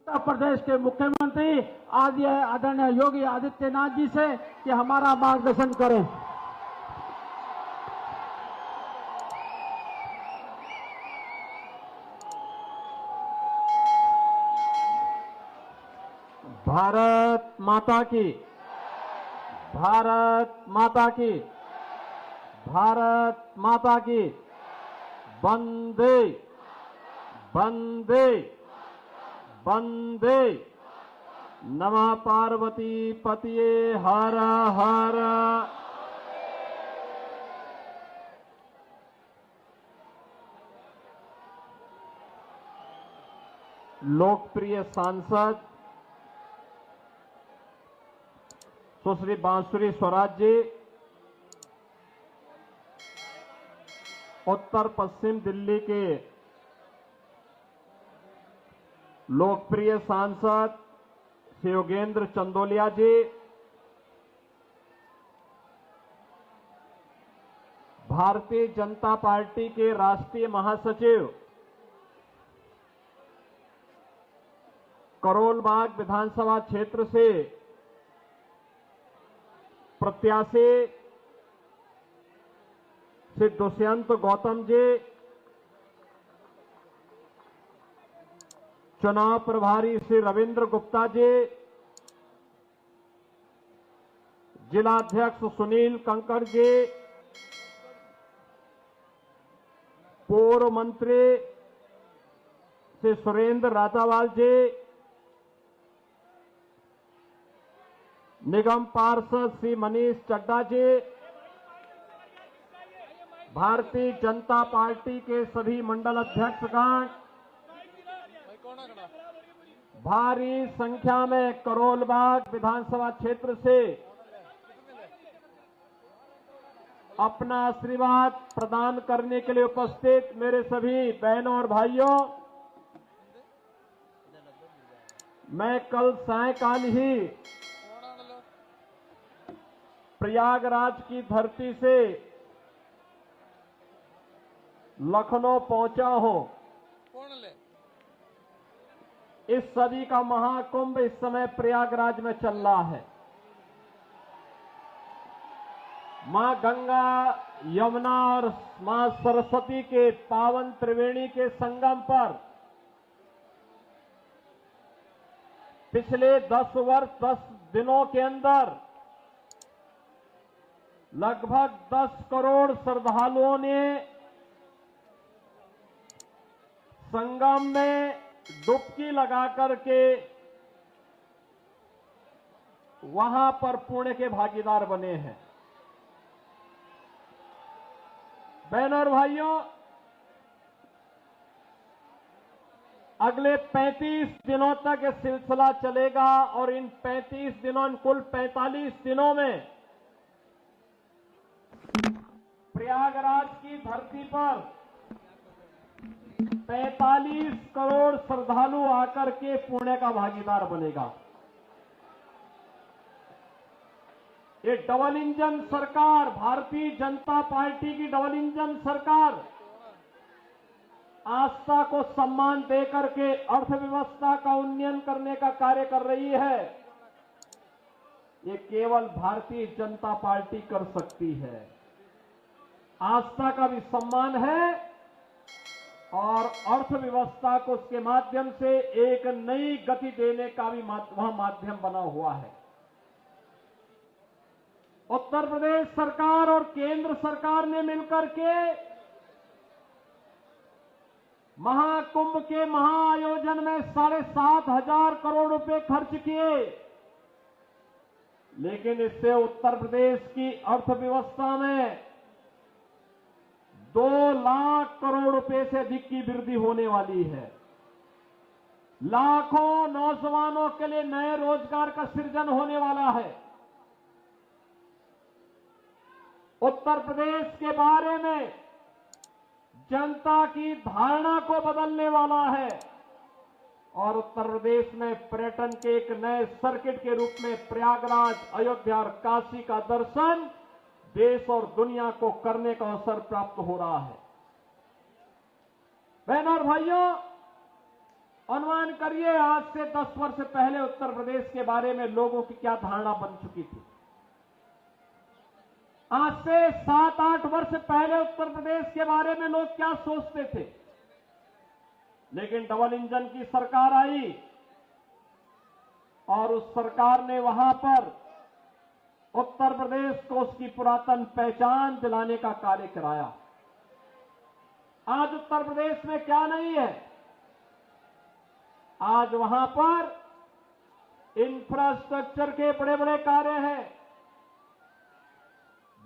उत्तर प्रदेश के मुख्यमंत्री आदरणीय योगी आदित्यनाथ जी से कि हमारा मार्गदर्शन करें। भारत माता की, भारत माता की, भारत माता की। वंदे वंदे वंदे। नमः पार्वती पतिये हर हर। लोकप्रिय सांसद सुश्री बांसुरी स्वराज जी उत्तर पश्चिम दिल्ली के लोकप्रिय सांसद श्री योगेंद्र चंदोलिया जी, भारतीय जनता पार्टी के राष्ट्रीय महासचिव करोलबाग विधानसभा क्षेत्र से प्रत्याशी श्री दुष्यंत गौतम जी, चुनाव प्रभारी श्री रविंद्र गुप्ता जी, जिलाध्यक्ष सुनील कंकड़ जी, पूर्व मंत्री श्री सुरेंद्र राजावाल जी, निगम पार्षद श्री मनीष चड्डा जी, भारतीय जनता पार्टी के सभी मंडल अध्यक्षगण, भारी संख्या में करोलबाग विधानसभा क्षेत्र से अपना आशीर्वाद प्रदान करने के लिए उपस्थित मेरे सभी बहनों और भाइयों, मैं कल सायकाल ही प्रयागराज की धरती से लखनऊ पहुंचा हूं। इस सदी का महाकुंभ इस समय प्रयागराज में चल रहा है। मां गंगा, यमुना और मां सरस्वती के पावन त्रिवेणी के संगम पर पिछले 10 दिनों के अंदर लगभग 10 करोड़ श्रद्धालुओं ने संगम में डुबकी लगा करके वहां पर पुण्य के भागीदार बने हैं। बहनों और भाइयों, अगले 35 दिनों तक यह सिलसिला चलेगा और इन 35 दिनों, कुल 45 दिनों में प्रयागराज की धरती पर 45 करोड़ श्रद्धालु आकर के पुण्य का भागीदार बनेगा। ये डबल इंजन सरकार, भारतीय जनता पार्टी की डबल इंजन सरकार आस्था को सम्मान देकर के अर्थव्यवस्था का उन्नयन करने का कार्य कर रही है। ये केवल भारतीय जनता पार्टी कर सकती है। आस्था का भी सम्मान है और अर्थव्यवस्था को उसके माध्यम से एक नई गति देने का भी वह माध्यम बना हुआ है। उत्तर प्रदेश सरकार और केंद्र सरकार ने मिलकर के महाकुंभ के महाआयोजन में 7,500 करोड़ रुपए खर्च किए, लेकिन इससे उत्तर प्रदेश की अर्थव्यवस्था में 2 लाख करोड़ रुपए से अधिक की वृद्धि होने वाली है। लाखों नौजवानों के लिए नए रोजगार का सृजन होने वाला है। उत्तर प्रदेश के बारे में जनता की धारणा को बदलने वाला है और उत्तर प्रदेश में पर्यटन के एक नए सर्किट के रूप में प्रयागराज, अयोध्या और काशी का दर्शन देश और दुनिया को करने का अवसर प्राप्त हो रहा है। बहनों और भाइयों, अनुमान करिए आज से 10 वर्ष पहले उत्तर प्रदेश के बारे में लोगों की क्या धारणा बन चुकी थी। आज से 7-8 वर्ष पहले उत्तर प्रदेश के बारे में लोग क्या सोचते थे। लेकिन डबल इंजन की सरकार आई और उस सरकार ने वहां पर उत्तर प्रदेश को उसकी पुरातन पहचान दिलाने का कार्य कराया। आज उत्तर प्रदेश में क्या नहीं है, आज वहां पर इंफ्रास्ट्रक्चर के बड़े बड़े कार्य हैं।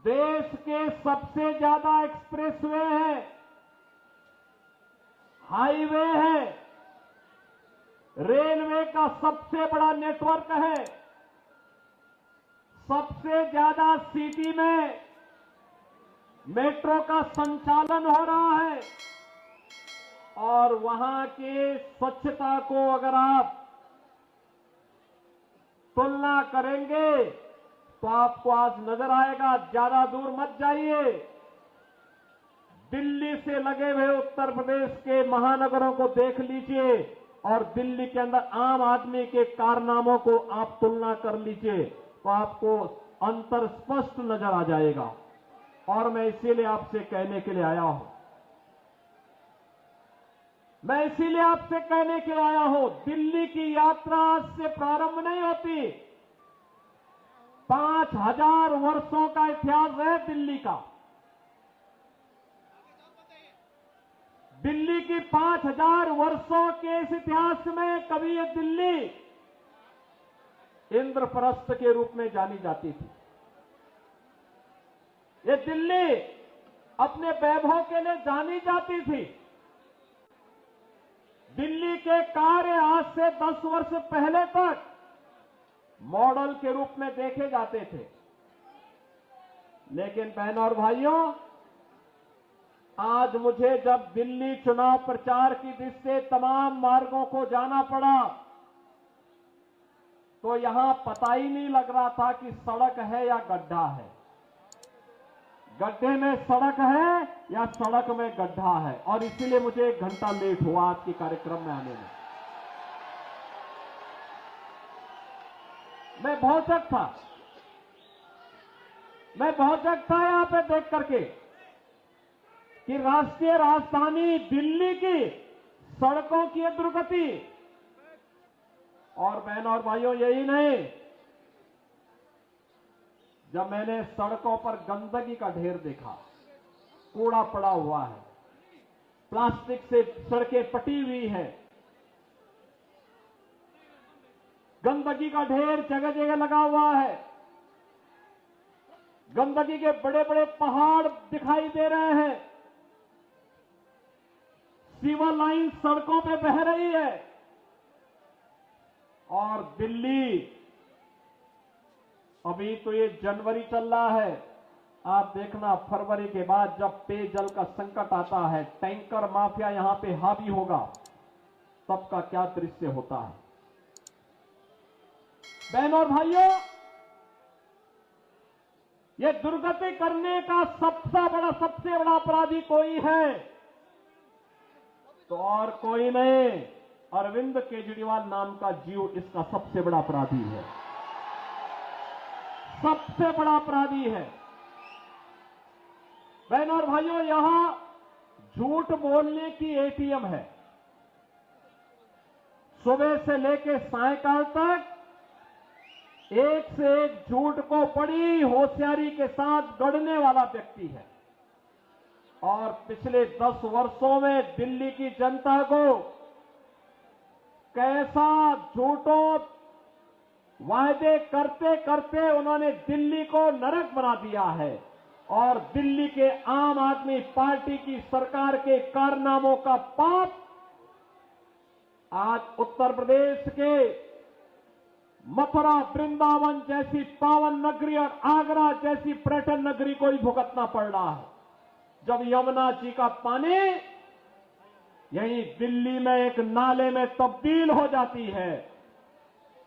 देश के सबसे ज्यादा एक्सप्रेसवे है, हाईवे है, रेलवे का सबसे बड़ा नेटवर्क है, सबसे ज्यादा सिटी में मेट्रो का संचालन हो रहा है। और वहां के स्वच्छता को अगर आप तुलना करेंगे तो आपको आज नजर आएगा, ज्यादा दूर मत जाइए, दिल्ली से लगे हुए उत्तर प्रदेश के महानगरों को देख लीजिए और दिल्ली के अंदर आम आदमी के कारनामों को आप तुलना कर लीजिए तो आपको अंतर स्पष्ट नजर आ जाएगा। और मैं इसीलिए आपसे कहने के लिए आया हूं, दिल्ली की यात्रा आज से प्रारंभ नहीं होती। 5000 वर्षों का इतिहास है दिल्ली का। दिल्ली की 5000 वर्षों के इस इतिहास में कभी ये दिल्ली इंद्रप्रस्थ के रूप में जानी जाती थी। ये दिल्ली अपने वैभव के लिए जानी जाती थी। दिल्ली के कार्य आज से 10 वर्ष पहले तक मॉडल के रूप में देखे जाते थे। लेकिन बहनों और भाइयों, आज मुझे जब दिल्ली चुनाव प्रचार की दिशा से तमाम मार्गों को जाना पड़ा तो यहां पता ही नहीं लग रहा था कि सड़क है या गड्ढा है, गड्ढे में सड़क है या सड़क में गड्ढा है। और इसीलिए मुझे 1 घंटा लेट हुआ आज के कार्यक्रम में आने में। मैं भौचक था यहां पे देख करके कि राष्ट्रीय राजधानी दिल्ली की सड़कों की दुर्गति। और बहनों और भाइयों, यही नहीं, जब मैंने सड़कों पर गंदगी का ढेर देखा, कूड़ा पड़ा हुआ है, प्लास्टिक से सड़कें पटी हुई है, गंदगी का ढेर जगह जगह लगा हुआ है, गंदगी के बड़े बड़े पहाड़ दिखाई दे रहे हैं, सीवर लाइन सड़कों पे बह रही है। और दिल्ली, अभी तो ये जनवरी चल रहा है, आप देखना फरवरी के बाद जब पेयजल का संकट आता है, टैंकर माफिया यहां पे हावी होगा, तब का क्या दृश्य होता है। बहनों और भाइयों, ये दुर्गति करने का सबसे बड़ा अपराधी कोई है तो और कोई नहीं, अरविंद केजरीवाल नाम का जीव इसका सबसे बड़ा अपराधी है, सबसे बड़ा अपराधी है। बहनों और भाइयों, यहां झूठ बोलने की एटीएम है। सुबह से लेकर सायकाल तक एक से एक झूठ को बड़ी होशियारी के साथ गढ़ने वाला व्यक्ति है। और पिछले 10 वर्षों में दिल्ली की जनता को कैसा झूठों वायदे करते करते उन्होंने दिल्ली को नरक बना दिया है। और दिल्ली के आम आदमी पार्टी की सरकार के कारनामों का पाप आज उत्तर प्रदेश के मथुरा, वृंदावन जैसी पावन नगरी और आगरा जैसी पर्यटन नगरी को ही भुगतना पड़ रहा है। जब यमुना जी का पानी यहीं दिल्ली में एक नाले में तब्दील हो जाती है,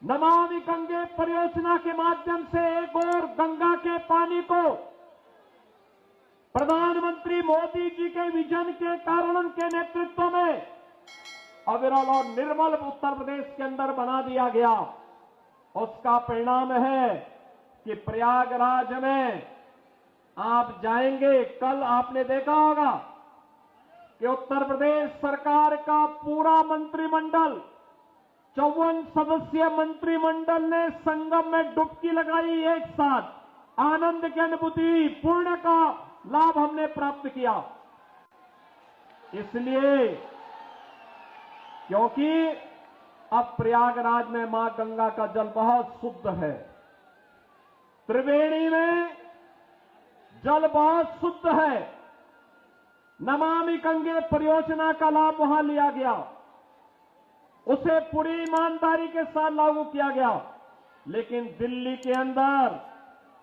नमामि गंगे परियोजना के माध्यम से एक और गंगा के पानी को प्रधानमंत्री मोदी जी के विजन के कारण, उनके नेतृत्व में अविरल और निर्मल उत्तर प्रदेश के अंदर बना दिया गया। उसका परिणाम है कि प्रयागराज में आप जाएंगे, कल आपने देखा होगा कि उत्तर प्रदेश सरकार का पूरा मंत्रिमंडल 54 सदस्यीय मंत्रिमंडल ने संगम में डुबकी लगाई। एक साथ आनंद की अनुभूति, पूर्ण का लाभ हमने प्राप्त किया। इसलिए क्योंकि अब प्रयागराज में मां गंगा का जल बहुत शुद्ध है, त्रिवेणी में जल बहुत शुद्ध है। नमामि गंगे परियोजना का लाभ वहां लिया गया, उसे पूरी ईमानदारी के साथ लागू किया गया। लेकिन दिल्ली के अंदर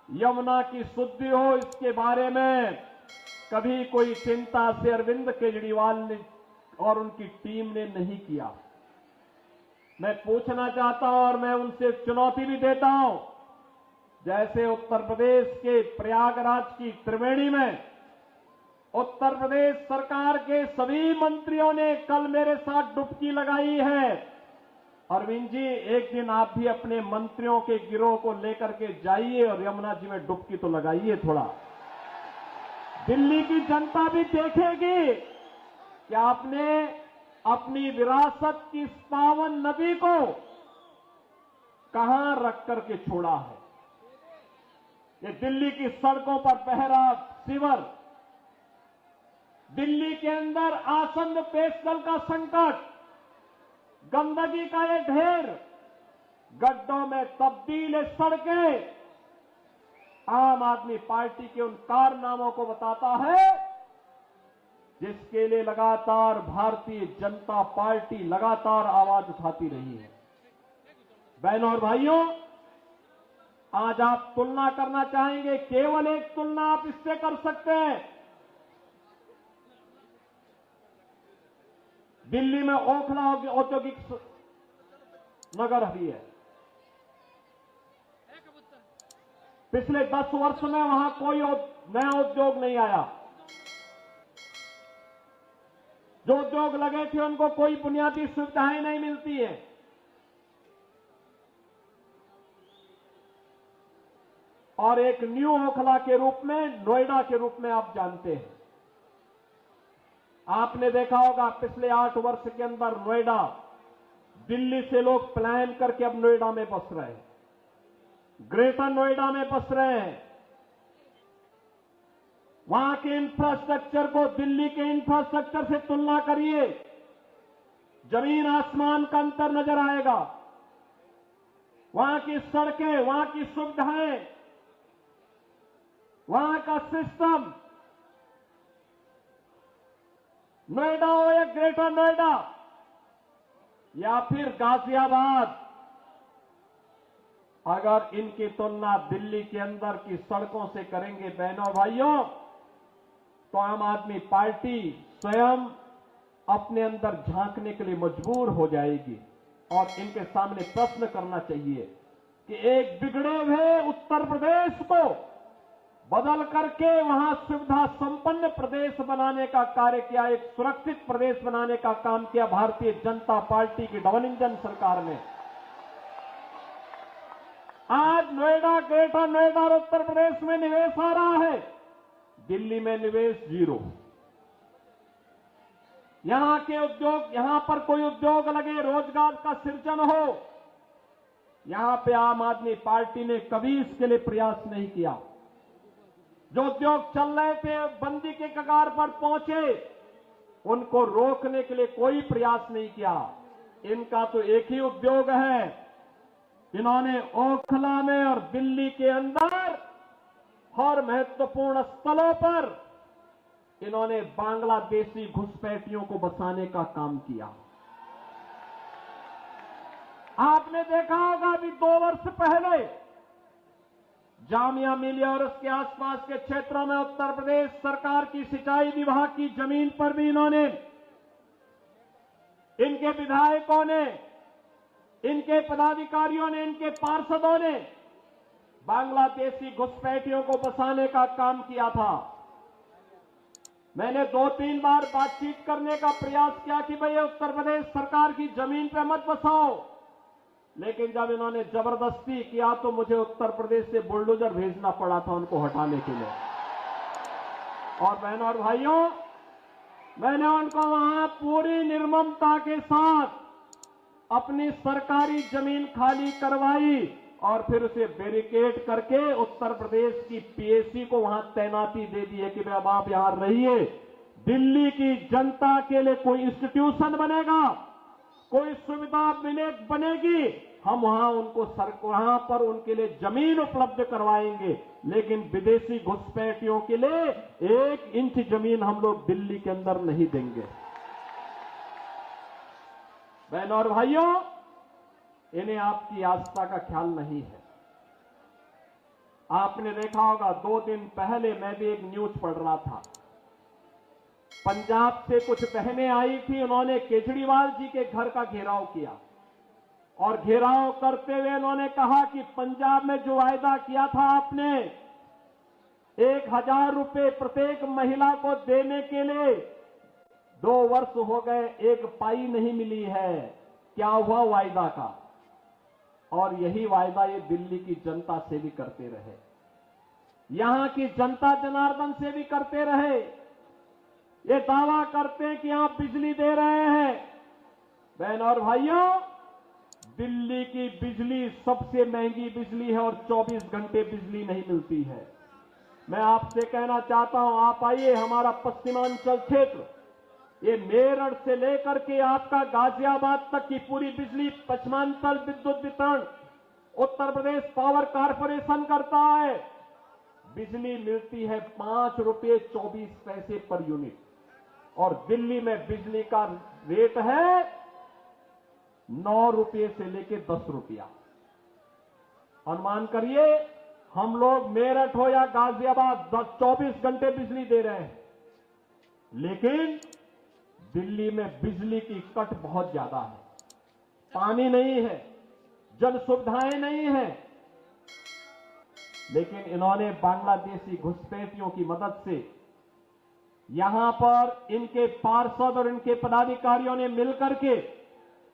यमुना की शुद्धि हो, इसके बारे में कभी कोई चिंता से अरविंद केजरीवाल ने और उनकी टीम ने नहीं किया। मैं पूछना चाहता हूं और मैं उनसे चुनौती भी देता हूं, जैसे उत्तर प्रदेश के प्रयागराज की त्रिवेणी में उत्तर प्रदेश सरकार के सभी मंत्रियों ने कल मेरे साथ डुबकी लगाई है। अरविंद जी, एक दिन आप भी अपने मंत्रियों के गिरोह को लेकर के जाइए और यमुना जी में डुबकी तो लगाइए थोड़ा। दिल्ली की जनता भी देखेगी कि आपने अपनी विरासत की इस पावन नदी को कहां रख करके छोड़ा है। ये दिल्ली की सड़कों पर बह रहा सीवर, दिल्ली के अंदर आसन्न पेयजल का संकट, गंदगी का ये ढेर, गड्ढों में तब्दील सड़कें आम आदमी पार्टी के उन कारनामों को बताता है जिसके लिए लगातार भारतीय जनता पार्टी लगातार आवाज उठाती रही है। बहनों और भाइयों, आज आप तुलना करना चाहेंगे, केवल एक तुलना आप इससे कर सकते हैं। दिल्ली में ओखला औद्योगिक नगर भी है। पिछले 10 वर्ष में वहां कोई नया उद्योग नहीं आया। जो उद्योग लगे थे उनको कोई बुनियादी सुविधाएं नहीं मिलती है। और एक न्यू ओखला के रूप में, नोएडा के रूप में आप जानते हैं। आपने देखा होगा पिछले 8 वर्ष के अंदर नोएडा, दिल्ली से लोग प्लान करके अब नोएडा में बस रहे हैं, ग्रेटर नोएडा में बस रहे हैं। वहां के इंफ्रास्ट्रक्चर को दिल्ली के इंफ्रास्ट्रक्चर से तुलना करिए, जमीन आसमान का अंतर नजर आएगा। वहां की सड़कें, वहां की सुविधाएं, वहां का सिस्टम, नोएडा हो या ग्रेटर नोएडा या फिर गाजियाबाद, अगर इनकी तुलना दिल्ली के अंदर की सड़कों से करेंगे बहनों भाइयों, तो आम आदमी पार्टी स्वयं अपने अंदर झांकने के लिए मजबूर हो जाएगी और इनके सामने प्रश्न करना चाहिए कि एक बिगड़े हुए उत्तर प्रदेश को बदल करके वहां सुविधा संपन्न प्रदेश बनाने का कार्य किया, एक सुरक्षित प्रदेश बनाने का काम किया भारतीय जनता पार्टी की डबल इंजन सरकार ने। आज नोएडा, ग्रेटर नोएडा और उत्तर प्रदेश में निवेश आ रहा है, दिल्ली में निवेश 0। यहां के उद्योग, यहां पर कोई उद्योग लगे, रोजगार का सृजन हो, यहां पे आम आदमी पार्टी ने कभी इसके लिए प्रयास नहीं किया। जो उद्योग चल रहे थे, बंदी के कगार पर पहुंचे, उनको रोकने के लिए कोई प्रयास नहीं किया। इनका तो एक ही उद्योग है, इन्होंने ओखला में और दिल्ली के अंदर हर महत्वपूर्ण स्थलों पर इन्होंने बांग्लादेशी घुसपैठियों को बसाने का काम किया। आपने देखा होगा अभी 2 वर्ष पहले जामिया मिलिया और उसके आसपास के क्षेत्रों में उत्तर प्रदेश सरकार की सिंचाई विभाग की जमीन पर भी इन्होंने, इनके विधायकों ने, इनके पदाधिकारियों ने, इनके पार्षदों ने बांग्लादेशी घुसपैठियों को बसाने का काम किया था। मैंने 2-3 बार बातचीत करने का प्रयास किया कि भाई उत्तर प्रदेश सरकार की जमीन पे मत बसाओ, लेकिन जब इन्होंने जबरदस्ती किया तो मुझे उत्तर प्रदेश से बुलडोजर भेजना पड़ा था उनको हटाने के लिए। और बहनों और भाइयों, मैंने उनको वहां पूरी निर्ममता के साथ अपनी सरकारी जमीन खाली करवाई और फिर उसे बैरिकेड करके उत्तर प्रदेश की पीएसी को वहां तैनाती दे दी है कि भाई अब आप यहां रहिए। दिल्ली की जनता के लिए कोई इंस्टीट्यूशन बनेगा, कोई सुविधा बनेगी, हम वहां पर उनके लिए जमीन उपलब्ध करवाएंगे, लेकिन विदेशी घुसपैठियों के लिए 1 इंच जमीन हम लोग दिल्ली के अंदर नहीं देंगे। बहनों और भाइयों, इन्हें आपकी आस्था का ख्याल नहीं है। आपने देखा होगा 2 दिन पहले मैं भी एक न्यूज पढ़ रहा था, पंजाब से कुछ बहनें आई थी, उन्होंने केजरीवाल जी के घर का घेराव किया और घेराव करते हुए उन्होंने कहा कि पंजाब में जो वायदा किया था आपने 1000 रुपए प्रत्येक महिला को देने के लिए 2 वर्ष हो गए, 1 पाई नहीं मिली है। क्या हुआ वायदा का? और यही वायदा ये दिल्ली की जनता से भी करते रहे, यहां की जनता जनार्दन से भी करते रहे। ये दावा करते हैं कि आप बिजली दे रहे हैं। बहनों और भाइयों, दिल्ली की बिजली सबसे महंगी बिजली है और 24 घंटे बिजली नहीं मिलती है। मैं आपसे कहना चाहता हूं, आप आइए हमारा पश्चिमांचल क्षेत्र, ये मेरठ से लेकर के आपका गाजियाबाद तक की पूरी बिजली पश्चिमांचल विद्युत वितरण उत्तर प्रदेश पावर कारपोरेशन करता है। बिजली मिलती है 5 रुपये 24 पैसे पर यूनिट और दिल्ली में बिजली का रेट है 9 रुपये से लेकर 10 रुपया। अनुमान करिए, हम लोग मेरठ हो या गाजियाबाद 24 घंटे बिजली दे रहे हैं, लेकिन दिल्ली में बिजली की कट बहुत ज्यादा है, पानी नहीं है, जन सुविधाएं नहीं है। लेकिन इन्होंने बांग्लादेशी घुसपैठियों की मदद से यहां पर इनके पार्षद और इनके पदाधिकारियों ने मिलकर के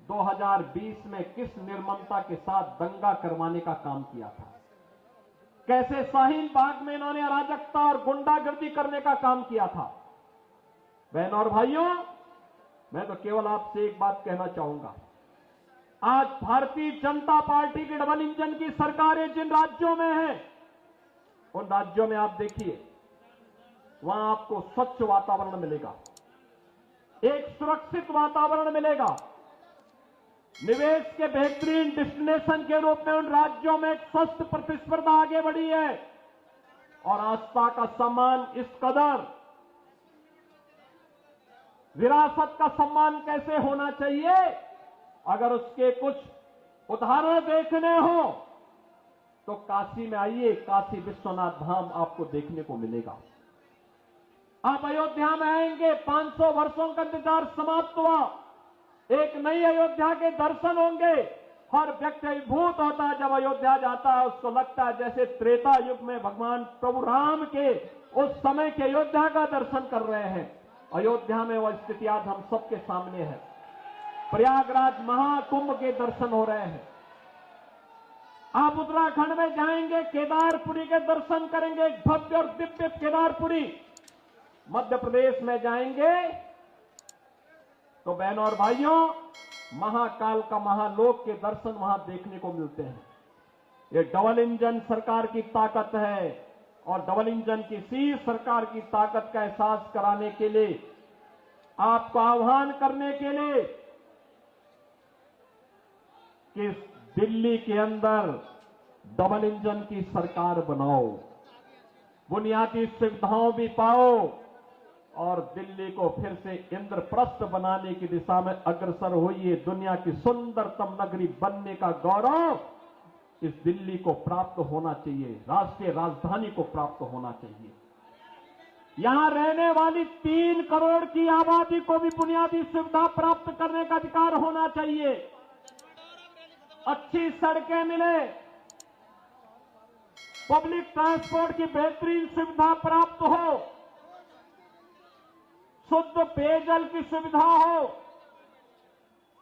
2020 में किस निर्ममता के साथ दंगा करवाने का काम किया था, कैसे शाहीन बाग में इन्होंने अराजकता और गुंडागर्दी करने का काम किया था। बहनों और भाइयों, मैं तो केवल आपसे एक बात कहना चाहूंगा, आज भारतीय जनता पार्टी की डबल इंजन की सरकारें जिन राज्यों में हैं, उन राज्यों में आप देखिए, वहां आपको स्वच्छ वातावरण मिलेगा, एक सुरक्षित वातावरण मिलेगा, निवेश के बेहतरीन डेस्टिनेशन के रूप में उन राज्यों में एक स्वस्थ प्रतिस्पर्धा आगे बढ़ी है और आस्था का सम्मान इस कदर, विरासत का सम्मान कैसे होना चाहिए, अगर उसके कुछ उदाहरण देखने हो तो काशी में आइए, काशी विश्वनाथ धाम आपको देखने को मिलेगा। आप अयोध्या में आएंगे, 500 वर्षों का इंतजार समाप्त हुआ, एक नई अयोध्या के दर्शन होंगे। हर व्यक्ति अभिभूत होता है जब अयोध्या जाता है, उसको लगता है जैसे त्रेता युग में भगवान प्रभु राम के उस समय के अयोध्या का दर्शन कर रहे हैं। अयोध्या में वह स्थिति आज हम सबके सामने है। प्रयागराज महाकुंभ के दर्शन हो रहे हैं। आप उत्तराखंड में जाएंगे, केदारपुरी के दर्शन करेंगे, भव्य और दिव्य केदारपुरी। मध्य प्रदेश में जाएंगे तो बहनों और भाइयों, महाकाल का महालोक के दर्शन वहां देखने को मिलते हैं। ये डबल इंजन सरकार की ताकत है और डबल इंजन की इसी सरकार की ताकत का एहसास कराने के लिए, आपको आह्वान करने के लिए कि दिल्ली के अंदर डबल इंजन की सरकार बनाओ, बुनियादी सुविधाओं भी पाओ और दिल्ली को फिर से इंद्रप्रस्थ बनाने की दिशा में अग्रसर होइए। दुनिया की सुंदरतम नगरी बनने का गौरव इस दिल्ली को प्राप्त होना चाहिए, राष्ट्रीय राजधानी को प्राप्त होना चाहिए। यहां रहने वाली 3 करोड़ की आबादी को भी बुनियादी सुविधा प्राप्त करने का अधिकार होना चाहिए। अच्छी सड़कें मिले, पब्लिक ट्रांसपोर्ट की बेहतरीन सुविधा प्राप्त हो, शुद्ध पेयजल की सुविधा हो,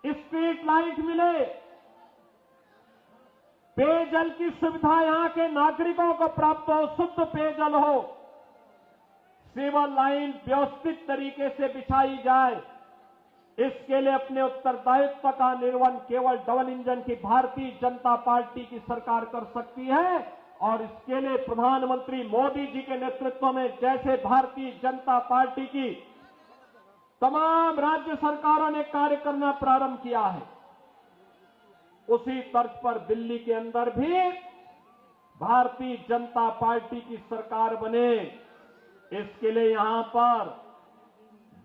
स्ट्रीट लाइट मिले, पेयजल की सुविधा यहां के नागरिकों को प्राप्त हो, शुद्ध पेयजल हो, सीवर लाइन व्यवस्थित तरीके से बिछाई जाए। इसके लिए अपने उत्तरदायित्व का निर्वहन केवल डबल इंजन की भारतीय जनता पार्टी की सरकार कर सकती है और इसके लिए प्रधानमंत्री मोदी जी के नेतृत्व में जैसे भारतीय जनता पार्टी की तमाम राज्य सरकारों ने कार्य करना प्रारंभ किया है, उसी तर्ज पर दिल्ली के अंदर भी भारतीय जनता पार्टी की सरकार बने। इसके लिए यहां पर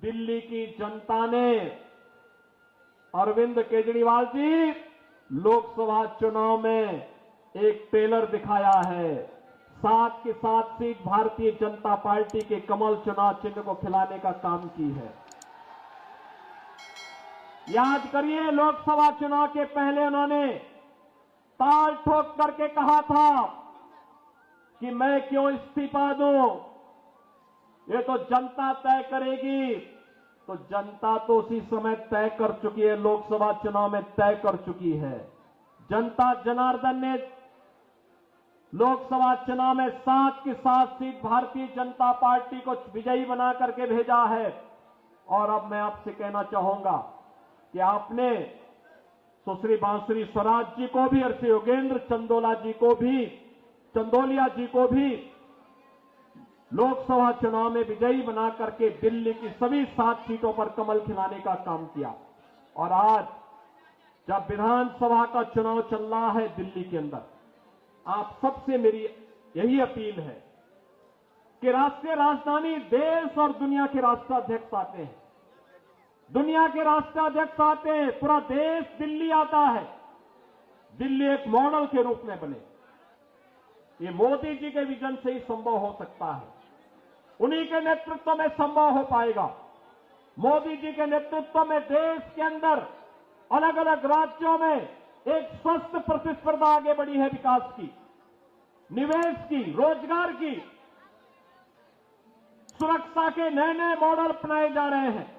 दिल्ली की जनता ने अरविंद केजरीवाल जी लोकसभा चुनाव में एक ट्रेलर दिखाया है। 7 की 7 सीट भारतीय जनता पार्टी के कमल चुनाव चिन्ह को खिलाने का काम की है। याद करिए, लोकसभा चुनाव के पहले उन्होंने ताल ठोक करके कहा था कि मैं क्यों इस्तीफा दूं, ये तो जनता तय करेगी। तो जनता तो उसी समय तय कर चुकी है, लोकसभा चुनाव में तय कर चुकी है। जनता जनार्दन ने लोकसभा चुनाव में 7 की 7 सीट भारतीय जनता पार्टी को विजयी बना करके भेजा है। और अब मैं आपसे कहना चाहूंगा कि आपने सुश्री बांसुरी स्वराज जी को भी और श्री योगेंद्र चंदोलिया जी को भी लोकसभा चुनाव में विजयी बना करके दिल्ली की सभी 7 सीटों पर कमल खिलाने का काम किया। और आज जब विधानसभा का चुनाव चल रहा है दिल्ली के अंदर, आप सबसे मेरी यही अपील है कि राष्ट्रीय राजधानी देश और दुनिया के राष्ट्राध्यक्ष आते हैं, दुनिया के राष्ट्राध्यक्ष आते हैं, पूरा देश दिल्ली आता है। दिल्ली एक मॉडल के रूप में बने, ये मोदी जी के विजन से ही संभव हो सकता है, उन्हीं के नेतृत्व में संभव हो पाएगा। मोदी जी के नेतृत्व में देश के अंदर अलग अलग राज्यों में एक स्वस्थ प्रतिस्पर्धा आगे बढ़ी है, विकास की, निवेश की, रोजगार की, सुरक्षा के नए नए मॉडल अपनाए जा रहे हैं।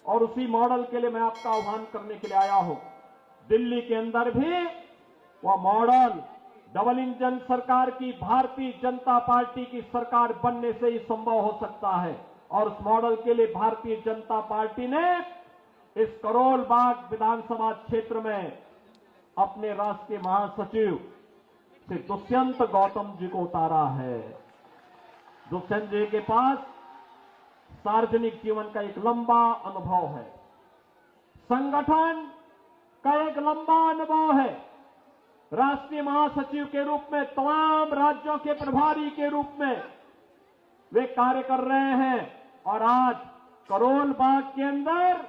और उसी मॉडल के लिए मैं आपका आह्वान करने के लिए आया हूं। दिल्ली के अंदर भी वह मॉडल डबल इंजन सरकार की भारतीय जनता पार्टी की सरकार बनने से ही संभव हो सकता है। और उस मॉडल के लिए भारतीय जनता पार्टी ने इस करोल बाग विधानसभा क्षेत्र में अपने राष्ट्रीय महासचिव से दुष्यंत गौतम जी को उतारा है। दुष्यंत जी के पास सार्वजनिक जीवन का एक लंबा अनुभव है, संगठन का एक लंबा अनुभव है। राष्ट्रीय महासचिव के रूप में तमाम राज्यों के प्रभारी के रूप में वे कार्य कर रहे हैं। और आज करोल बाग के अंदर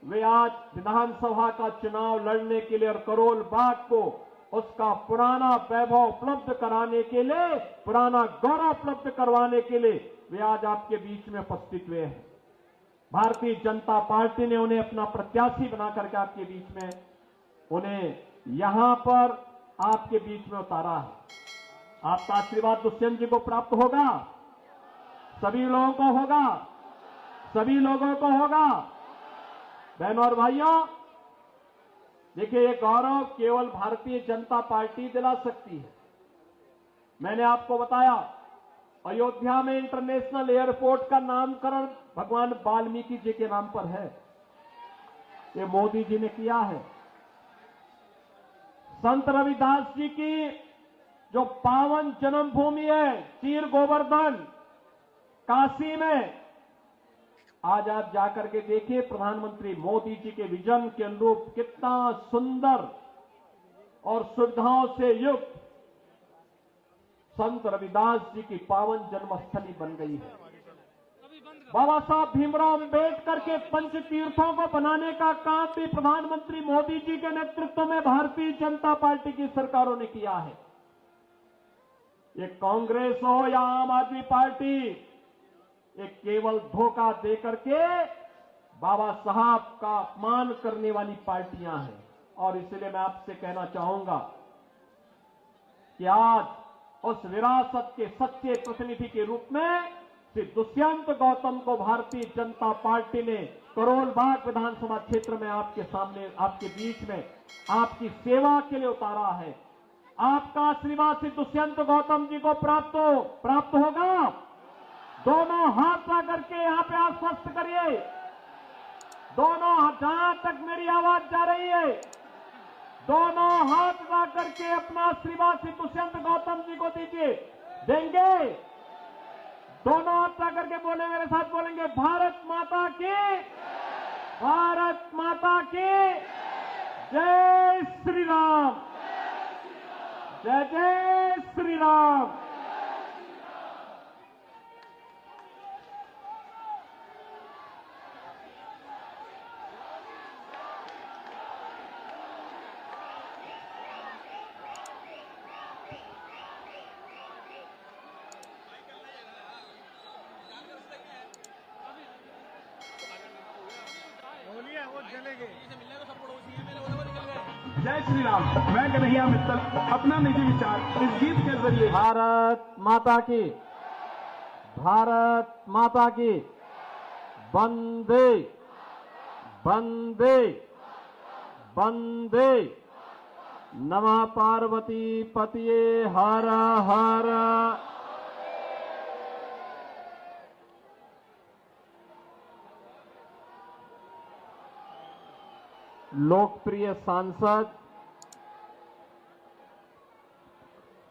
वे आज विधानसभा का चुनाव लड़ने के लिए और करोल बाग को उसका पुराना वैभव उपलब्ध कराने के लिए, पुराना गौरव उपलब्ध करवाने के लिए वे आज आपके बीच में उपस्थित हुए हैं। भारतीय जनता पार्टी ने उन्हें अपना प्रत्याशी बना करके आपके बीच में उन्हें यहां पर आपके बीच में उतारा है। आपका आशीर्वाद दुष्यंत जी को प्राप्त होगा, सभी लोगों को होगा, सभी लोगों को होगा। बहनों और भाइयों, देखिए, ये गौरव केवल भारतीय जनता पार्टी दिला सकती है। मैंने आपको बताया, अयोध्या में इंटरनेशनल एयरपोर्ट का नामकरण भगवान वाल्मीकि जी के नाम पर है, ये मोदी जी ने किया है। संत रविदास जी की जो पावन जन्मभूमि है चीर गोवर्धन काशी में, आज आप जाकर के देखिए, प्रधानमंत्री मोदी जी के विजन के अनुरूप कितना सुंदर और सुविधाओं से युक्त संत रविदास जी की पावन जन्मस्थली बन गई है। बाबा साहब भीमराव अम्बेडकर के पंच तीर्थों को बनाने का काम भी प्रधानमंत्री मोदी जी के नेतृत्व में भारतीय जनता पार्टी की सरकारों ने किया है। ये कांग्रेस हो या आम आदमी पार्टी, ये केवल धोखा देकर के बाबा साहब का अपमान करने वाली पार्टियां हैं। और इसलिए मैं आपसे कहना चाहूंगा कि आज उस विरासत के सच्चे प्रतिनिधि के रूप में श्री दुष्यंत गौतम को भारतीय जनता पार्टी ने करोल बाग विधानसभा क्षेत्र में आपके सामने, आपके बीच में आपकी सेवा के लिए उतारा है। आपका आशीर्वाद श्री दुष्यंत गौतम जी को प्राप्त होगा। दोनों हाथ ला करके यहां पे आश्वस्त करिए। दोनों जहां तक मेरी आवाज जा रही है, दोनों हाथ ला करके अपना आशीर्वाद श्री दुष्यंत गौतम जी को दीजिए। देंगे? दोनों हाथ ला करके बोले, मेरे साथ बोलेंगे, भारत माता की, भारत माता की जय श्री राम, जय जय श्री राम। जय श्री राम। मैं कन्हैया मित्तल अपना निजी विचार इस गीत के जरिए भारत माता की, भारत माता की, वंदे वंदे वंदे, नमः पार्वती पतिये हर हर। लोकप्रिय सांसद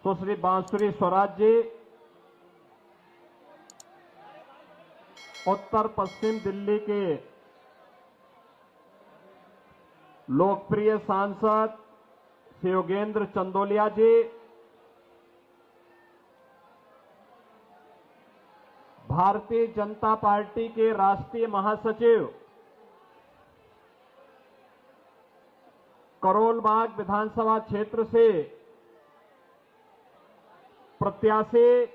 सुश्री बांसुरी स्वराज जी, उत्तर पश्चिम दिल्ली के लोकप्रिय सांसद श्री योगेंद्र चंदोलिया जी, भारतीय जनता पार्टी के राष्ट्रीय महासचिव करोल बाग विधानसभा क्षेत्र से प्रत्याशी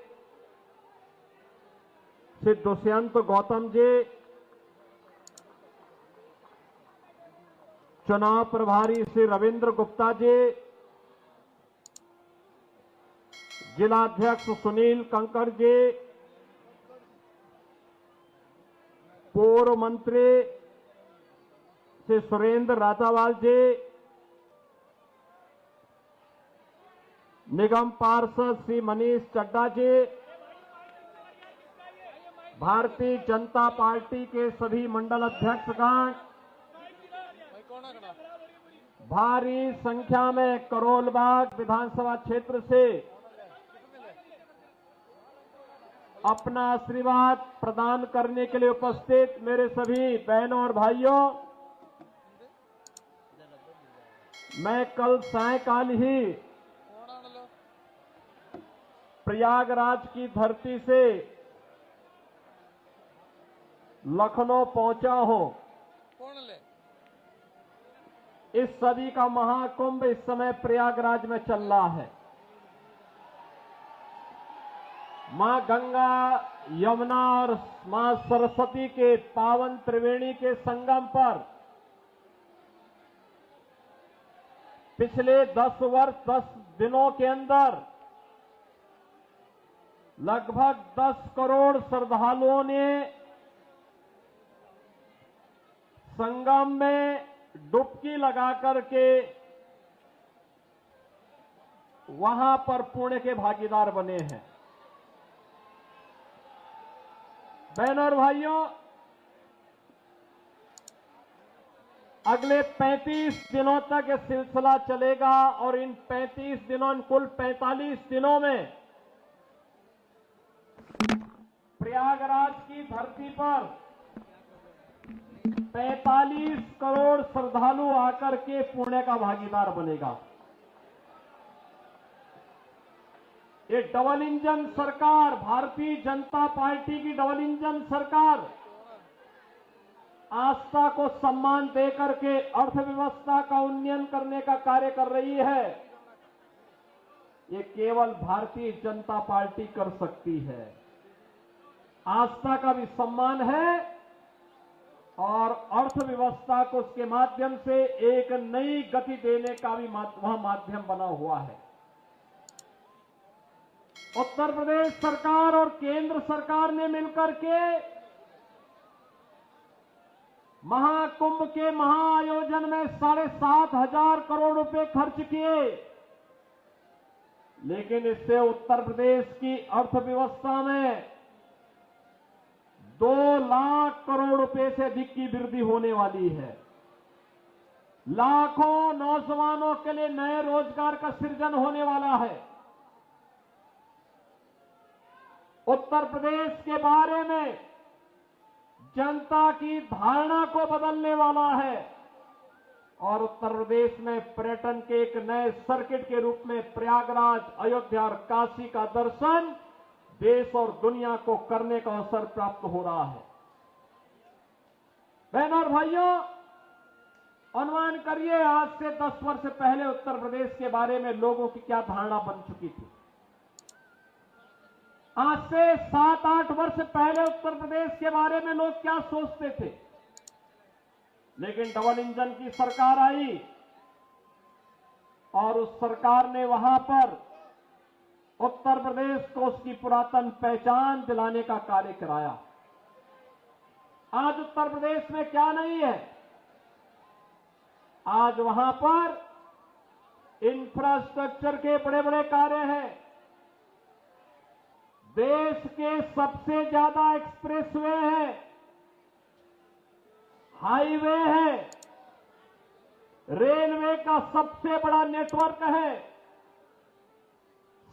श्री दुष्यंत गौतम जी, चुनाव प्रभारी श्री रविंद्र गुप्ता जी, जिलाध्यक्ष सुनील कंकर जी, पूर्व मंत्री श्री सुरेंद्र राजावाल जी, निगम पार्षद श्री मनीष चड्डा जी, भारतीय जनता पार्टी के सभी मंडल अध्यक्षगण, भारी संख्या में करोल बाग विधानसभा क्षेत्र से अपना आशीर्वाद प्रदान करने के लिए उपस्थित मेरे सभी बहनों और भाइयों, मैं कल सायकाल ही प्रयागराज की धरती से लखनऊ पहुंचा हूं। इस सदी का महाकुंभ इस समय प्रयागराज में चल रहा है। मां गंगा, यमुना और मां सरस्वती के पावन त्रिवेणी के संगम पर पिछले 10 दिनों के अंदर लगभग 10 करोड़ श्रद्धालुओं ने संगम में डुबकी लगा करके वहां पर पुण्य के भागीदार बने हैं। बहनों और भाइयों, अगले 35 दिनों तक यह सिलसिला चलेगा और इन 35 दिनों, कुल 45 दिनों में प्रयागराज की धरती पर 45 करोड़ श्रद्धालु आकर के पुण्य का भागीदार बनेगा। ये डबल इंजन सरकार, भारतीय जनता पार्टी की डबल इंजन सरकार आस्था को सम्मान देकर के अर्थव्यवस्था का उन्नयन करने का कार्य कर रही है। ये केवल भारतीय जनता पार्टी कर सकती है। आस्था का भी सम्मान है और अर्थव्यवस्था को उसके माध्यम से एक नई गति देने का भी वहां माध्यम बना हुआ है। उत्तर प्रदेश सरकार और केंद्र सरकार ने मिलकर के महाकुंभ के महाआयोजन में 7,500 करोड़ रुपए खर्च किए, लेकिन इससे उत्तर प्रदेश की अर्थव्यवस्था में 2 लाख करोड़ रुपए से अधिक की वृद्धि होने वाली है। लाखों नौजवानों के लिए नए रोजगार का सृजन होने वाला है। उत्तर प्रदेश के बारे में जनता की धारणा को बदलने वाला है और उत्तर प्रदेश में पर्यटन के एक नए सर्किट के रूप में प्रयागराज, अयोध्या और काशी का दर्शन देश और दुनिया को करने का अवसर प्राप्त हो रहा है। बहनों और भाइयों, अनुमान करिए आज से 10 वर्ष पहले उत्तर प्रदेश के बारे में लोगों की क्या धारणा बन चुकी थी। आज से 7-8 वर्ष पहले उत्तर प्रदेश के बारे में लोग क्या सोचते थे। लेकिन डबल इंजन की सरकार आई और उस सरकार ने वहां पर उत्तर प्रदेश को उसकी पुरातन पहचान दिलाने का कार्य कराया। आज उत्तर प्रदेश में क्या नहीं है, आज वहां पर इंफ्रास्ट्रक्चर के बड़े बड़े कार्य हैं। देश के सबसे ज्यादा एक्सप्रेसवे है, हाईवे है, रेलवे का सबसे बड़ा नेटवर्क है,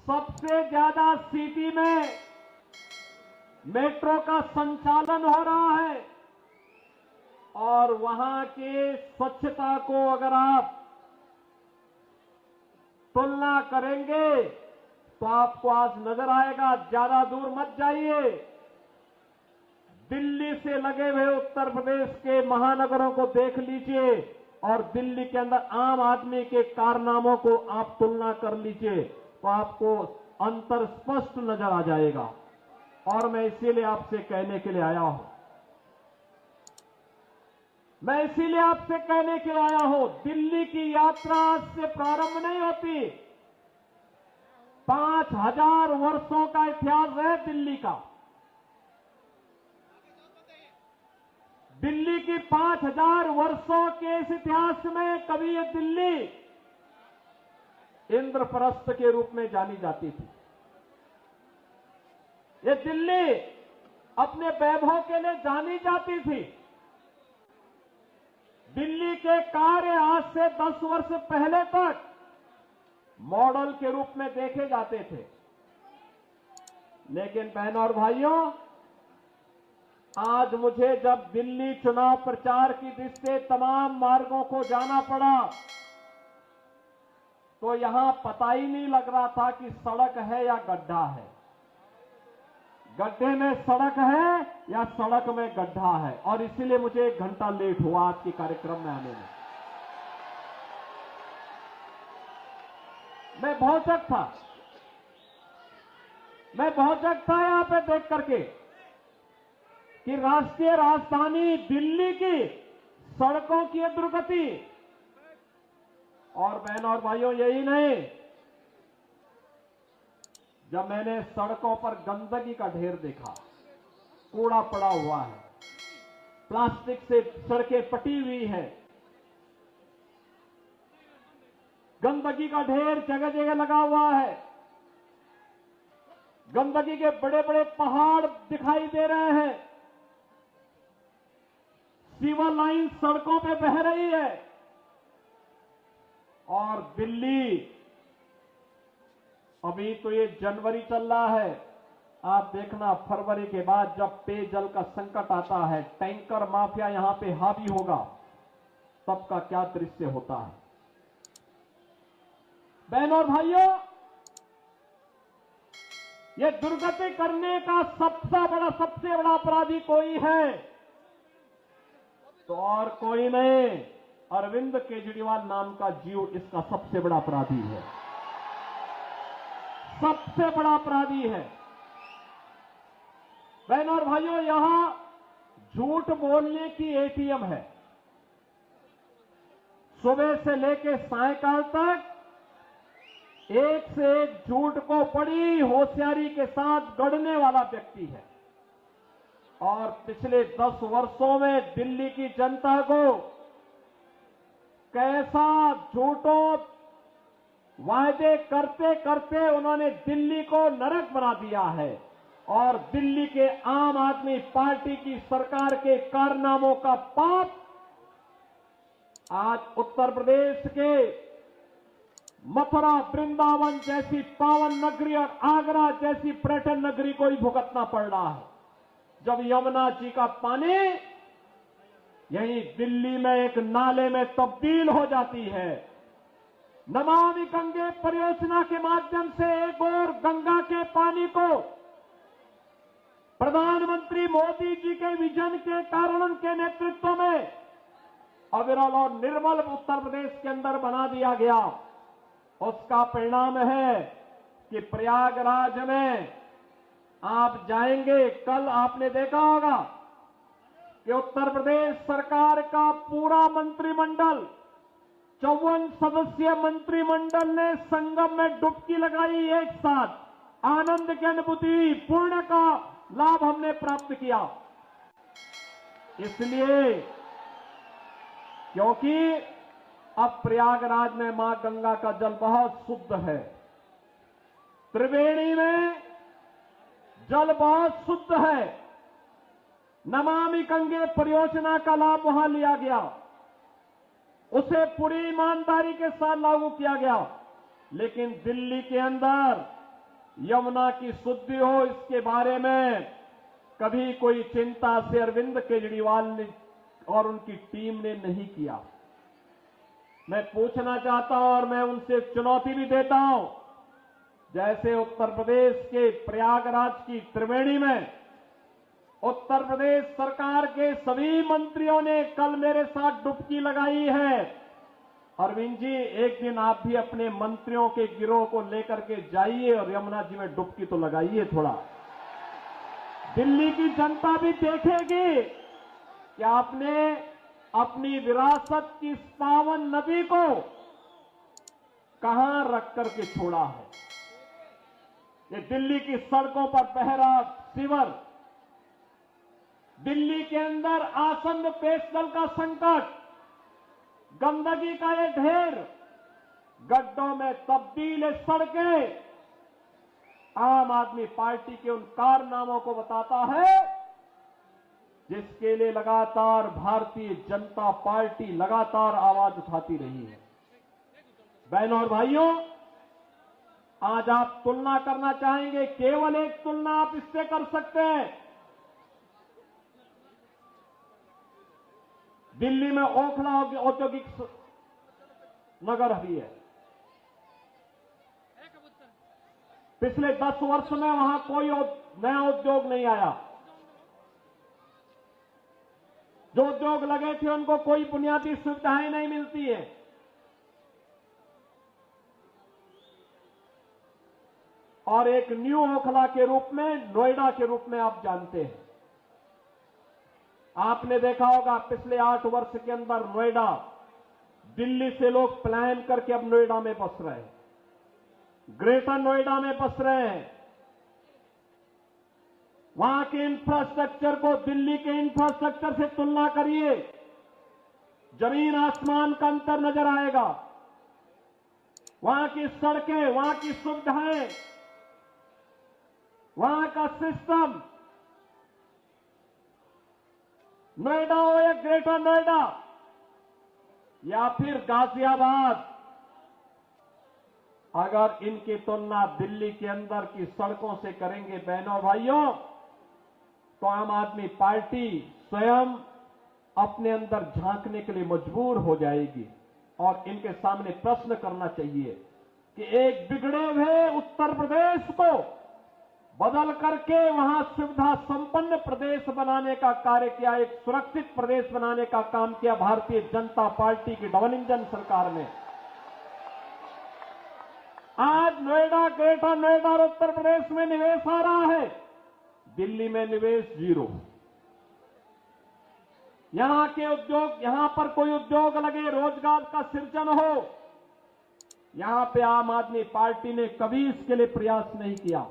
सबसे ज्यादा सिटी में मेट्रो का संचालन हो रहा है और वहां के स्वच्छता को अगर आप तुलना करेंगे तो आपको आज नजर आएगा। ज्यादा दूर मत जाइए, दिल्ली से लगे हुए उत्तर प्रदेश के महानगरों को देख लीजिए और दिल्ली के अंदर आम आदमी के कारनामों को आप तुलना कर लीजिए तो आपको अंतर स्पष्ट नजर आ जाएगा। और मैं इसीलिए आपसे कहने के लिए आया हूं, दिल्ली की यात्रा आज से प्रारंभ नहीं होती। 5,000 वर्षों का इतिहास है दिल्ली का। दिल्ली की 5,000 वर्षों के इस इतिहास में कभी ये दिल्ली इंद्रप्रस्थ के रूप में जानी जाती थी। ये दिल्ली अपने वैभव के लिए जानी जाती थी। दिल्ली के कार्य आज से 10 वर्ष पहले तक मॉडल के रूप में देखे जाते थे। लेकिन बहनों और भाइयों, आज मुझे जब दिल्ली चुनाव प्रचार की दृष्टि से तमाम मार्गों को जाना पड़ा तो यहां पता ही नहीं लग रहा था कि सड़क है या गड्ढा है, गड्ढे में सड़क है या सड़क में गड्ढा है। और इसीलिए मुझे 1 घंटा लेट हुआ आज के कार्यक्रम में आने में। मैं भौचक था यहां पे देख करके कि राष्ट्रीय राजधानी दिल्ली की सड़कों की दुर्गति। और बहनों और भाइयों, यही नहीं, जब मैंने सड़कों पर गंदगी का ढेर देखा, कूड़ा पड़ा हुआ है, प्लास्टिक से सड़कें पटी हुई है, गंदगी का ढेर जगह जगह लगा हुआ है, गंदगी के बड़े बड़े पहाड़ दिखाई दे रहे हैं, सीवर लाइन सड़कों पे बह रही है। और दिल्ली, अभी तो ये जनवरी चल रहा है, आप देखना फरवरी के बाद जब पेयजल का संकट आता है, टैंकर माफिया यहां पे हावी होगा, तब का क्या दृश्य होता है। बहनों और भाइयों, ये दुर्गति करने का सबसे बड़ा अपराधी कोई है तो और कोई नहीं, अरविंद केजरीवाल नाम का जीव इसका सबसे बड़ा अपराधी है, सबसे बड़ा अपराधी है। बहनों और भाइयों, यहां झूठ बोलने की एटीएम है। सुबह से लेकर सायकाल तक एक से एक झूठ को बड़ी होशियारी के साथ गढ़ने वाला व्यक्ति है और पिछले 10 वर्षों में दिल्ली की जनता को कैसा झूठों वायदे करते करते उन्होंने दिल्ली को नरक बना दिया है और दिल्ली के आम आदमी पार्टी की सरकार के कारनामों का पाप आज उत्तर प्रदेश के मथुरा वृंदावन जैसी पावन नगरी और आगरा जैसी पर्यटन नगरी को ही भुगतना पड़ रहा है। जब यमुना जी का पानी यहीं दिल्ली में एक नाले में तब्दील हो जाती है। नमामि गंगे परियोजना के माध्यम से एक और गंगा के पानी को प्रधानमंत्री मोदी जी के विजन के कारण के नेतृत्व में अविरल और निर्मल उत्तर प्रदेश के अंदर बना दिया गया। उसका परिणाम है कि प्रयागराज में आप जाएंगे, कल आपने देखा होगा कि उत्तर प्रदेश सरकार का पूरा मंत्रिमंडल 54 सदस्यीय मंत्रिमंडल ने संगम में डुबकी लगाई। एक साथ आनंद की अनुभूति पूर्ण का लाभ हमने प्राप्त किया, इसलिए क्योंकि अब प्रयागराज में मां गंगा का जल बहुत शुद्ध है, त्रिवेणी में जल बहुत शुद्ध है। नमामि गंगे परियोजना का लाभ वहां लिया गया, उसे पूरी ईमानदारी के साथ लागू किया गया। लेकिन दिल्ली के अंदर यमुना की शुद्धि हो, इसके बारे में कभी कोई चिंता से अरविंद केजरीवाल ने और उनकी टीम ने नहीं किया। मैं पूछना चाहता हूं और मैं उनसे चुनौती भी देता हूं, जैसे उत्तर प्रदेश के प्रयागराज की त्रिवेणी में उत्तर प्रदेश सरकार के सभी मंत्रियों ने कल मेरे साथ डुबकी लगाई है। अरविंद जी, एक दिन आप भी अपने मंत्रियों के गिरोह को लेकर के जाइए और यमुना जी में डुबकी तो लगाइए थोड़ा। दिल्ली की जनता भी देखेगी कि आपने अपनी विरासत की इस पावन नदी को कहां रख करके छोड़ा है। ये दिल्ली की सड़कों पर बह रहा सीवर, दिल्ली के अंदर आसन्न पेयजल का संकट, गंदगी का ये ढेर, गड्ढों में तब्दील सड़कें आम आदमी पार्टी के उन कारनामों को बताता है जिसके लिए लगातार भारतीय जनता पार्टी लगातार आवाज उठाती रही है। बहनों और भाइयों, आज आप तुलना करना चाहेंगे, केवल एक तुलना आप इससे कर सकते हैं। दिल्ली में ओखला औद्योगिक नगर भी है। पिछले 10 वर्ष में वहां कोई नया उद्योग नहीं आया। जो उद्योग लगे थे उनको कोई बुनियादी सुविधाएं नहीं मिलती है। और एक न्यू ओखला के रूप में, नोएडा के रूप में आप जानते हैं। आपने देखा होगा पिछले 8 वर्ष के अंदर नोएडा, दिल्ली से लोग प्लान करके अब नोएडा में बस रहे हैं, ग्रेटर नोएडा में बस रहे हैं। वहां के इंफ्रास्ट्रक्चर को दिल्ली के इंफ्रास्ट्रक्चर से तुलना करिए, जमीन आसमान का अंतर नजर आएगा। वहां की सड़कें, वहां की सुविधाएं, वहां का सिस्टम, नोएडा हो या ग्रेटर नोएडा या फिर गाजियाबाद, अगर इनकी तुलना दिल्ली के अंदर की सड़कों से करेंगे बहनों भाइयों, तो आम आदमी पार्टी स्वयं अपने अंदर झांकने के लिए मजबूर हो जाएगी और इनके सामने प्रश्न करना चाहिए कि एक बिगड़े हुए उत्तर प्रदेश को बदल करके वहां सुविधा संपन्न प्रदेश बनाने का कार्य किया, एक सुरक्षित प्रदेश बनाने का काम किया भारतीय जनता पार्टी की डबल इंजन सरकार ने। आज नोएडा, ग्रेटर नोएडा और उत्तर प्रदेश में निवेश आ रहा है, दिल्ली में निवेश 0। यहां के उद्योग, यहां पर कोई उद्योग लगे, रोजगार का सृजन हो, यहां पे आम आदमी पार्टी ने कभी इसके लिए प्रयास नहीं किया।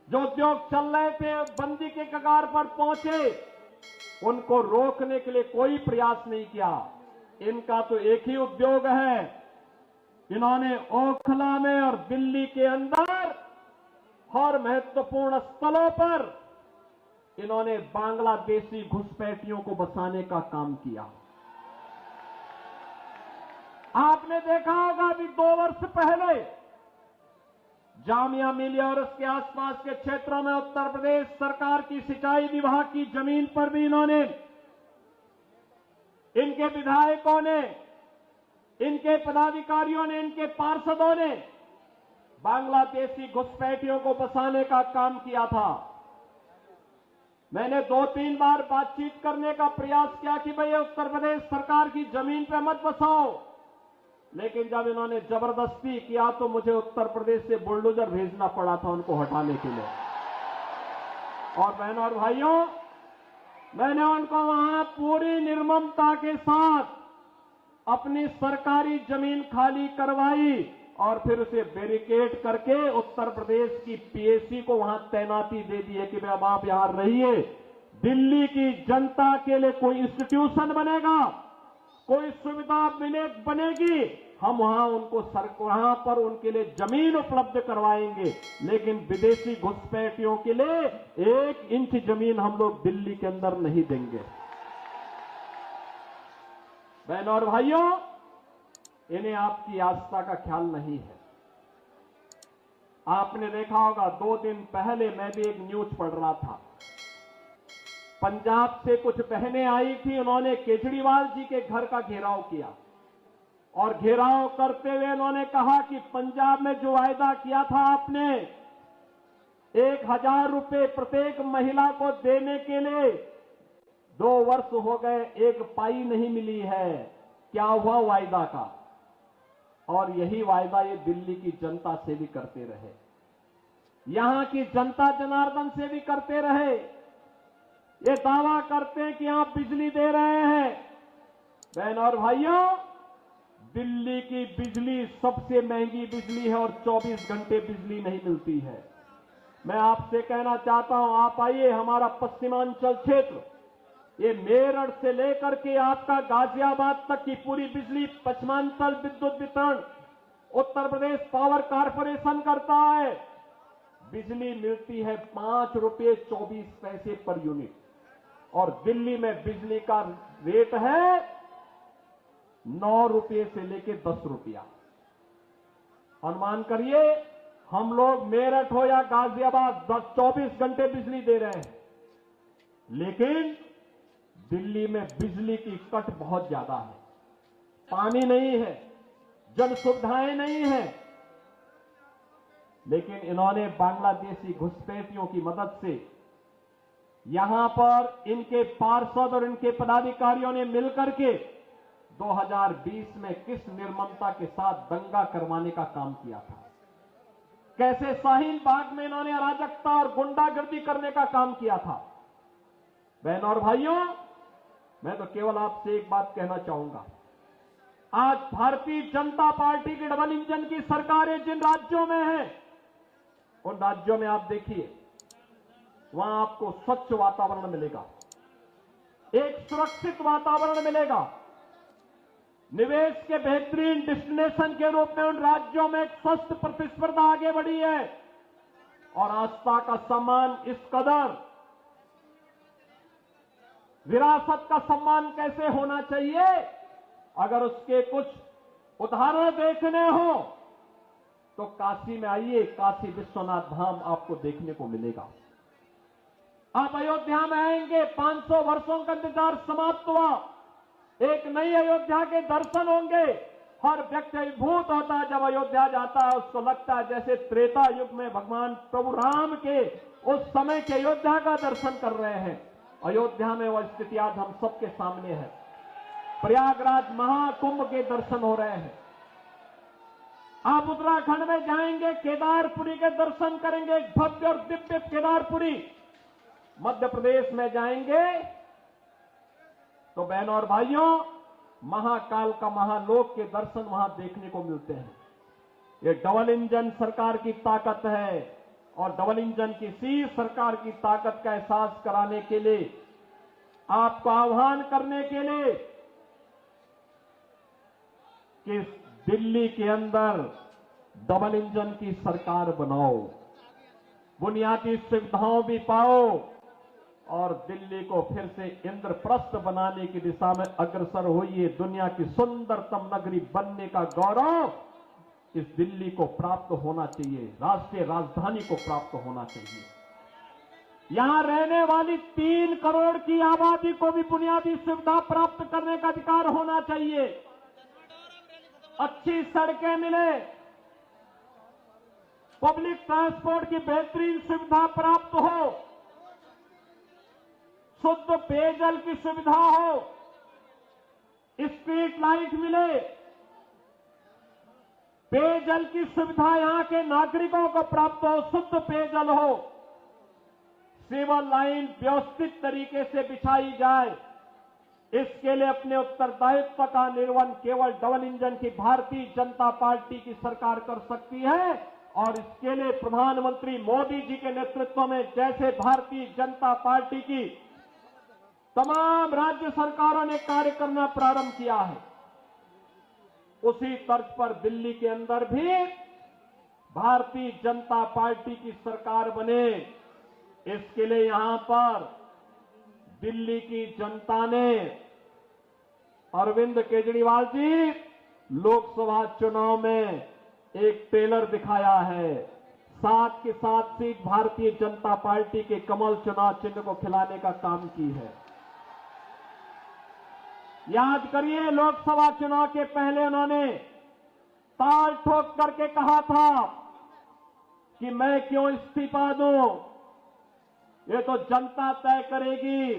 जो उद्योग चल रहे थे बंदी के कगार पर पहुंचे, उनको रोकने के लिए कोई प्रयास नहीं किया। इनका तो एक ही उद्योग है, इन्होंने ओखला में और दिल्ली के अंदर और महत्वपूर्ण स्थलों पर इन्होंने बांग्लादेशी घुसपैठियों को बसाने का काम किया। आपने देखा होगा अभी 2 वर्ष पहले जामिया मिलिया और उसके आसपास के क्षेत्रों में उत्तर प्रदेश सरकार की सिंचाई विभाग की जमीन पर भी इन्होंने, इनके विधायकों ने, इनके पदाधिकारियों ने, इनके पार्षदों ने बांग्लादेशी घुसपैठियों को बसाने का काम किया था। मैंने 2-3 बार बातचीत करने का प्रयास किया कि भाई उत्तर प्रदेश सरकार की जमीन पे मत बसाओ, लेकिन जब इन्होंने जबरदस्ती किया तो मुझे उत्तर प्रदेश से बुलडोजर भेजना पड़ा था उनको हटाने के लिए। और बहनों और भाइयों, मैंने उनको वहां पूरी निर्ममता के साथ अपनी सरकारी जमीन खाली करवाई और फिर उसे बैरिकेड करके उत्तर प्रदेश की पीएसी को वहां तैनाती दे दी है कि भाई अब आप यहां रहिए। दिल्ली की जनता के लिए कोई इंस्टीट्यूशन बनेगा, कोई सुविधा बनेगी, हम वहां उनको वहां पर उनके लिए जमीन उपलब्ध करवाएंगे, लेकिन विदेशी घुसपैठियों के लिए 1 इंच जमीन हम लोग दिल्ली के अंदर नहीं देंगे। बहनों और भाइयों, इन्हें आपकी आस्था का ख्याल नहीं है। आपने देखा होगा 2 दिन पहले मैं भी एक न्यूज पढ़ रहा था, पंजाब से कुछ बहनें आई थी, उन्होंने केजरीवाल जी के घर का घेराव किया और घेराव करते हुए उन्होंने कहा कि पंजाब में जो वायदा किया था आपने 1000 रुपए प्रत्येक महिला को देने के लिए, 2 वर्ष हो गए, 1 पाई नहीं मिली है। क्या हुआ वायदा का? और यही वायदा ये दिल्ली की जनता से भी करते रहे, यहां की जनता जनार्दन से भी करते रहे। ये दावा करते हैं कि आप बिजली दे रहे हैं। बहनों और भाइयों, दिल्ली की बिजली सबसे महंगी बिजली है और 24 घंटे बिजली नहीं मिलती है। मैं आपसे कहना चाहता हूं, आप आइए हमारा पश्चिमांचल क्षेत्र, ये मेरठ से लेकर के आपका गाजियाबाद तक की पूरी बिजली पश्चिमांचल विद्युत वितरण उत्तर प्रदेश पावर कारपोरेशन करता है। बिजली मिलती है 5 रुपये 24 पैसे पर यूनिट और दिल्ली में बिजली का रेट है 9 रुपये से लेकर 10 रुपया। अनुमान करिए, हम लोग मेरठ हो या गाजियाबाद 24 घंटे बिजली दे रहे हैं, लेकिन दिल्ली में बिजली की कट बहुत ज्यादा है, पानी नहीं है, जन सुविधाएं नहीं है। लेकिन इन्होंने बांग्लादेशी घुसपैठियों की मदद से यहां पर इनके पार्षद और इनके पदाधिकारियों ने मिलकर के 2020 में किस निर्ममता के साथ दंगा करवाने का काम किया था, कैसे शाहीन बाग में इन्होंने अराजकता और गुंडागर्दी करने का काम किया था। बहनों और भाइयों, मैं तो केवल आपसे एक बात कहना चाहूंगा, आज भारतीय जनता पार्टी की डबल इंजन की सरकारें जिन राज्यों में हैं, उन राज्यों में आप देखिए, वहां आपको स्वच्छ वातावरण मिलेगा, एक सुरक्षित वातावरण मिलेगा, निवेश के बेहतरीन डेस्टिनेशन के रूप में उन राज्यों में एक स्वस्थ प्रतिस्पर्धा आगे बढ़ी है और आस्था का सम्मान इस कदर, विरासत का सम्मान कैसे होना चाहिए, अगर उसके कुछ उदाहरण देखने हो तो काशी में आइए, काशी विश्वनाथ धाम आपको देखने को मिलेगा। आप अयोध्या में आएंगे, 500 वर्षों का इंतजार समाप्त हुआ, एक नई अयोध्या के दर्शन होंगे। हर व्यक्ति अभिभूत होता है जब अयोध्या जाता है, उसको लगता है जैसे त्रेता युग में भगवान प्रभु राम के उस समय के अयोध्या का दर्शन कर रहे हैं। अयोध्या में वह स्थिति आज हम सबके सामने है। प्रयागराज महाकुंभ के दर्शन हो रहे हैं। आप उत्तराखंड में जाएंगे, केदारपुरी के दर्शन करेंगे, भव्य और दिव्य केदारपुरी। मध्य प्रदेश में जाएंगे तो बहनों और भाइयों, महाकाल का महालोक के दर्शन वहां देखने को मिलते हैं। ये डबल इंजन सरकार की ताकत है और डबल इंजन की इसी सरकार की ताकत का एहसास कराने के लिए, आपको आह्वान करने के लिए कि दिल्ली के अंदर डबल इंजन की सरकार बनाओ, बुनियादी सुविधाओं भी पाओ और दिल्ली को फिर से इंद्रप्रस्थ बनाने की दिशा में अग्रसर होइए। दुनिया की सुंदरतम नगरी बनने का गौरव इस दिल्ली को प्राप्त होना चाहिए, राष्ट्रीय राजधानी को प्राप्त होना चाहिए। यहां रहने वाली 3 करोड़ की आबादी को भी बुनियादी सुविधा प्राप्त करने का अधिकार होना चाहिए। अच्छी सड़कें मिले, पब्लिक ट्रांसपोर्ट की बेहतरीन सुविधा प्राप्त हो, शुद्ध पेयजल की सुविधा हो, स्ट्रीट लाइट मिले, पेयजल की सुविधा यहां के नागरिकों को प्राप्त हो, शुद्ध पेयजल हो, सीवर लाइन व्यवस्थित तरीके से बिछाई जाए। इसके लिए अपने उत्तरदायित्व का निर्वहन केवल डबल इंजन की भारतीय जनता पार्टी की सरकार कर सकती है और इसके लिए प्रधानमंत्री मोदी जी के नेतृत्व में जैसे भारतीय जनता पार्टी की तमाम राज्य सरकारों ने कार्य करना प्रारंभ किया है, उसी तर्ज पर दिल्ली के अंदर भी भारतीय जनता पार्टी की सरकार बने। इसके लिए यहां पर दिल्ली की जनता ने अरविंद केजरीवाल जी लोकसभा चुनाव में एक ट्रेलर दिखाया है। 7 की 7 सीट भारतीय जनता पार्टी के कमल चुनाव चिन्ह को खिलाने का काम की है। याद करिए, लोकसभा चुनाव के पहले उन्होंने ताल ठोक करके कहा था कि मैं क्यों इस्तीफा दूं, ये तो जनता तय करेगी।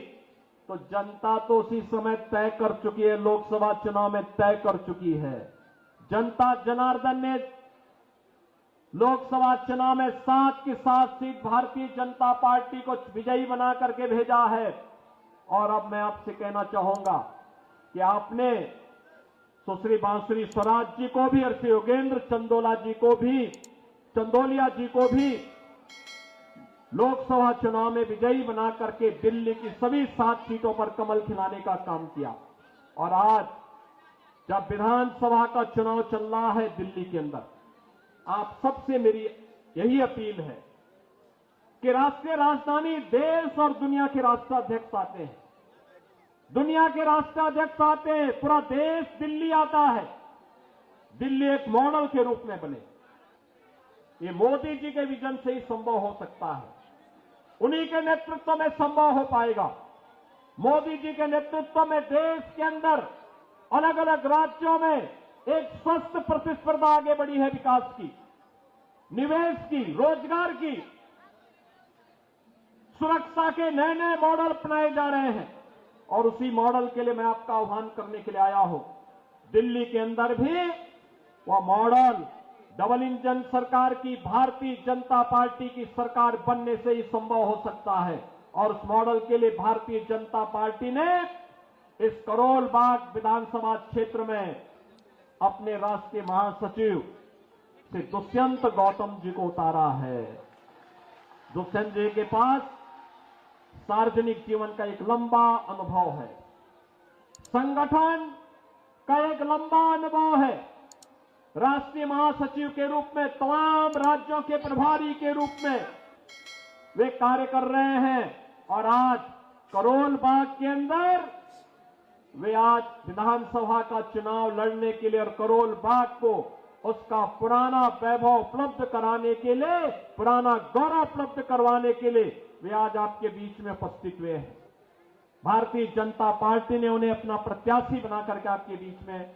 तो जनता तो उसी समय तय कर चुकी है, लोकसभा चुनाव में तय कर चुकी है। जनता जनार्दन ने लोकसभा चुनाव में 7 की 7 सीट भारतीय जनता पार्टी को विजयी बना करके भेजा है। और अब मैं आपसे कहना चाहूंगा कि आपने सुश्री बांसुरी स्वराज जी को भी और श्री योगेंद्र चंदोलिया जी को भी लोकसभा चुनाव में विजयी बना करके दिल्ली की सभी 7 सीटों पर कमल खिलाने का काम किया। और आज जब विधानसभा का चुनाव चल रहा है दिल्ली के अंदर, आप सबसे मेरी यही अपील है कि राष्ट्रीय राजधानी देश और दुनिया के राष्ट्राध्यक्ष आते हैं, दुनिया के राष्ट्राध्यक्ष आते हैं, पूरा देश दिल्ली आता है। दिल्ली एक मॉडल के रूप में बने, ये मोदी जी के विजन से ही संभव हो सकता है, उन्हीं के नेतृत्व में संभव हो पाएगा। मोदी जी के नेतृत्व में देश के अंदर अलग अलग राज्यों में एक स्वस्थ प्रतिस्पर्धा आगे बढ़ी है, विकास की, निवेश की, रोजगार की, सुरक्षा के नए नए मॉडल अपनाए जा रहे हैं। और उसी मॉडल के लिए मैं आपका आह्वान करने के लिए आया हूं। दिल्ली के अंदर भी वह मॉडल डबल इंजन सरकार की भारतीय जनता पार्टी की सरकार बनने से ही संभव हो सकता है। और उस मॉडल के लिए भारतीय जनता पार्टी ने इस करोल बाग विधानसभा क्षेत्र में अपने राष्ट्रीय महासचिव से दुष्यंत गौतम जी को उतारा है। दुष्यंत जी के पास सार्वजनिक जीवन का एक लंबा अनुभव है, संगठन का एक लंबा अनुभव है। राष्ट्रीय महासचिव के रूप में तमाम राज्यों के प्रभारी के रूप में वे कार्य कर रहे हैं। और आज करोल बाग के अंदर वे आज विधानसभा का चुनाव लड़ने के लिए और करोल बाग को उसका पुराना वैभव उपलब्ध कराने के लिए, पुराना गौरव उपलब्ध करवाने के लिए वे आज आपके बीच में उपस्थित हुए हैं। भारतीय जनता पार्टी ने उन्हें अपना प्रत्याशी बना करके आपके बीच में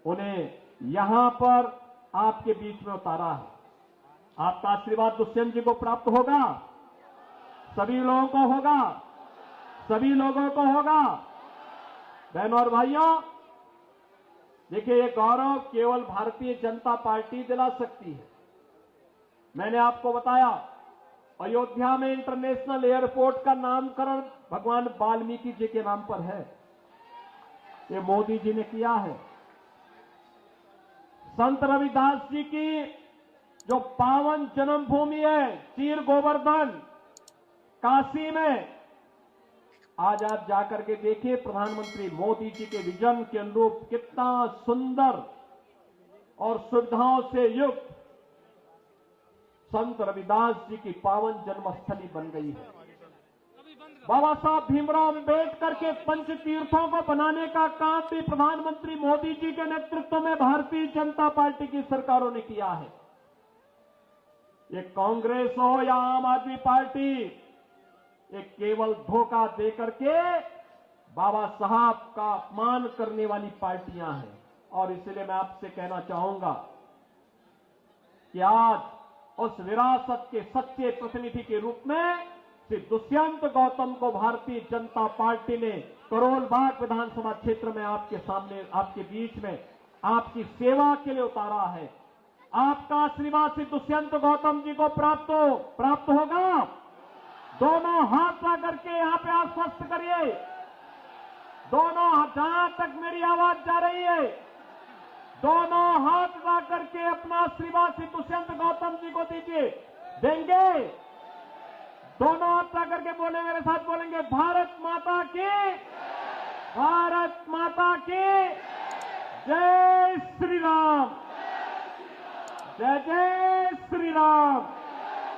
उन्हें यहां पर आपके बीच में उतारा है। आपका आशीर्वाद दुष्यंत जी को प्राप्त होगा, सभी लोगों को होगा, सभी लोगों को होगा। बहनों और भाइयों, देखिए, ये गौरव केवल भारतीय जनता पार्टी दिला सकती है। मैंने आपको बताया, अयोध्या में इंटरनेशनल एयरपोर्ट का नामकरण भगवान वाल्मीकि जी के नाम पर है। ये मोदी जी ने किया है। संत रविदास जी की जो पावन जन्मभूमि है चीर गोवर्धन काशी में, आज आप जाकर के देखिए प्रधानमंत्री मोदी जी के विजन के अनुरूप कितना सुंदर और सुविधाओं से युक्त संत रविदास जी की पावन जन्मस्थली बन गई है। बाबा साहब भीमराव अम्बेडकर के पंच तीर्थों को बनाने का काम भी प्रधानमंत्री मोदी जी के नेतृत्व में भारतीय जनता पार्टी की सरकारों ने किया है। ये कांग्रेस हो या आम आदमी पार्टी, ये केवल धोखा देकर के बाबा साहब का अपमान करने वाली पार्टियां हैं। और इसलिए मैं आपसे कहना चाहूंगा कि आज उस विरासत के सच्चे प्रतिनिधि के रूप में श्री दुष्यंत गौतम को भारतीय जनता पार्टी ने करोल बाग विधानसभा क्षेत्र में आपके सामने, आपके बीच में आपकी सेवा के लिए उतारा है। आपका आशीर्वाद श्री दुष्यंत गौतम जी को प्राप्त होगा। दोनों हाथ ला करके यहां पे आश्वस्त करिए, दोनों जहां तक मेरी आवाज जा रही है, दोनों हाथ ला करके अपना आशीर्वाद श्री दुष्यंत गौतम जी को दीजिए। देंगे? दोनों हाथ ला करके बोले, मेरे साथ बोलेंगे, भारत माता की, भारत माता की जय श्री राम, जय जय श्री राम।